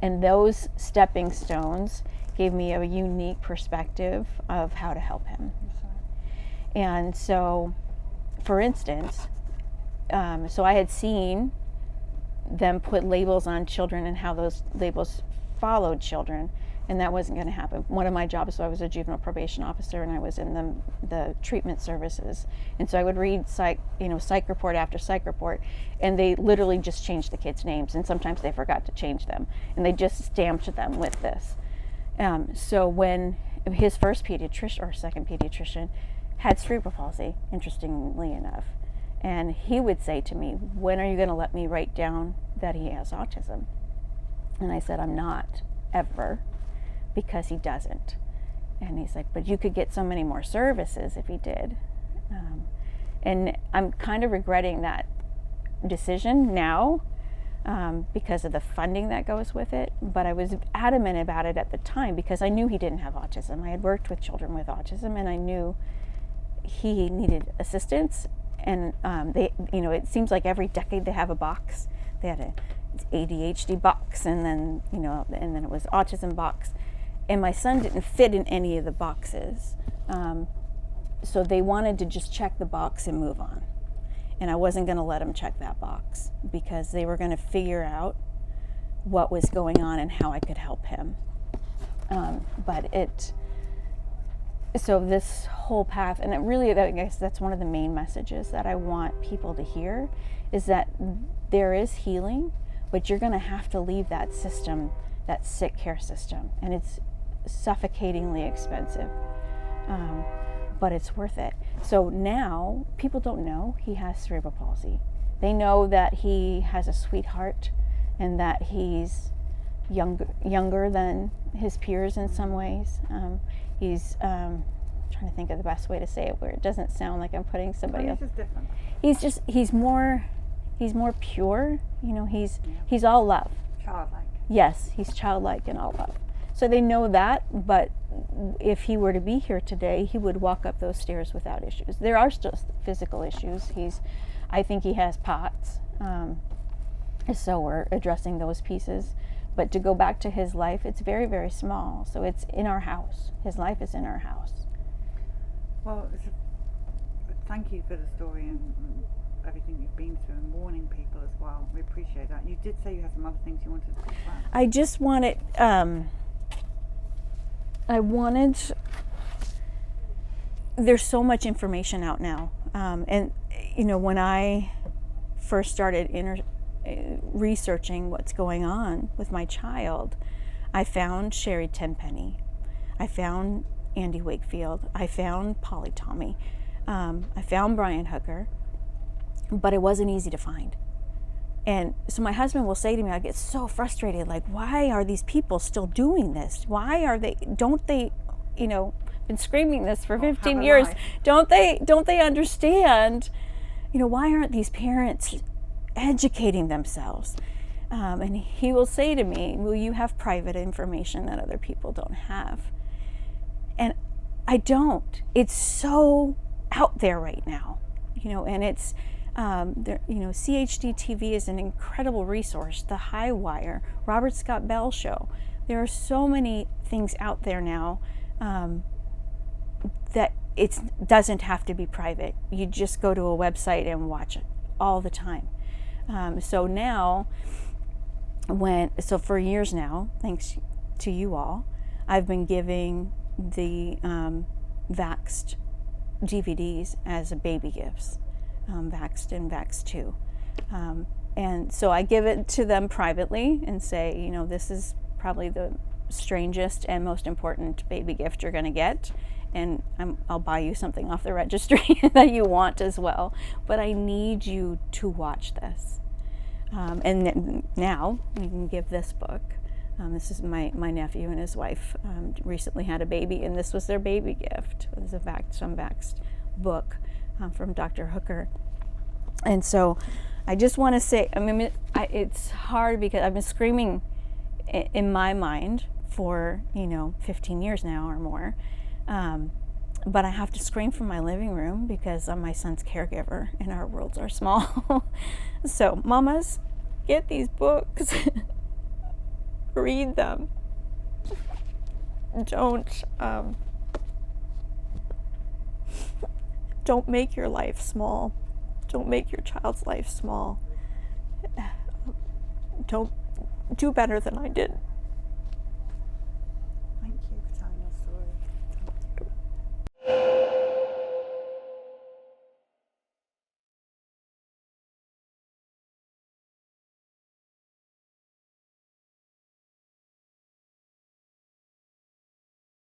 And those stepping stones gave me a unique perspective of how to help him. And so, for instance, so I had seen them put labels on children and how those labels followed children, and that wasn't going to happen. One of my jobs, so I was a juvenile probation officer, and I was in the treatment services, and so I would read psych report after psych report, and they literally just changed the kids' names, and sometimes they forgot to change them, and they just stamped them with this. So when his first pediatrician or second pediatrician had cerebral palsy, interestingly enough, and he would say to me, "When are you going to let me write down that he has autism?" And I said, "I'm not, ever, because he doesn't." And he's like, "But you could get so many more services if he did." And I'm kind of regretting that decision now because of the funding that goes with it. But I was adamant about it at the time because I knew he didn't have autism. I had worked with children with autism, and I knew he needed assistance. And it seems like every decade they have a box. They had a ADHD box, and then it was autism box. And my son didn't fit in any of the boxes. So they wanted to just check the box and move on. And I wasn't going to let them check that box because they were going to figure out what was going on and how I could help him. So this whole path, and I guess that's one of the main messages that I want people to hear, is that there is healing, but you're going to have to leave that system, that sick care system, and it's suffocatingly expensive, but it's worth it. So now people don't know he has cerebral palsy. They know that he has a sweetheart and that he's younger than his peers in some ways. He's trying to think of the best way to say it where it doesn't sound like I'm putting somebody else. He's different. He's more pure. He's all love. Childlike. Yes, he's childlike and all love. So they know that, but if he were to be here today, he would walk up those stairs without issues. There are still physical issues. I think he has POTS. So we're addressing those pieces. But to go back to his life, it's very, very small. So it's in our house. His life is in our house. Well, thank you for the story and everything you've been through and warning people as well. We appreciate that. You did say you had some other things you wanted to talk about. I just wanted, there's so much information out now. And, when I first started researching what's going on with my child, I found Sherry Tenpenny, I found Andy Wakefield, I found Polly Tommy, I found Brian Hooker, but it wasn't easy to find. And so my husband will say to me, I get so frustrated, like, why are these people still doing this? Why are they, don't they, been screaming this for 15 years, don't they understand, why aren't these parents educating themselves? And he will say to me, well, you have private information that other people don't have. And I don't. It's so out there right now, and it's, CHD TV is an incredible resource. The High Wire, Robert Scott Bell Show. There are so many things out there now that it doesn't have to be private. You just go to a website and watch it all the time. So now, for years now, thanks to you all, I've been giving the Vaxxed DVDs as a baby gifts, Vaxxed and Vaxxed 2. And so I give it to them privately and say, this is probably the strangest and most important baby gift you're going to get. And I'll buy you something off the registry that you want as well. But I need you to watch this. And now you can give this book. This is my nephew and his wife recently had a baby, and this was their baby gift. It was a Vaxxed book from Dr. Hooker. And so I just want to say, it's hard because I've been screaming in my mind for 15 years now or more. But I have to scream from my living room because I'm my son's caregiver and our worlds are small. So mamas, get these books. Read them. Don't don't make your life small. Don't make your child's life small. Don't do better than I did.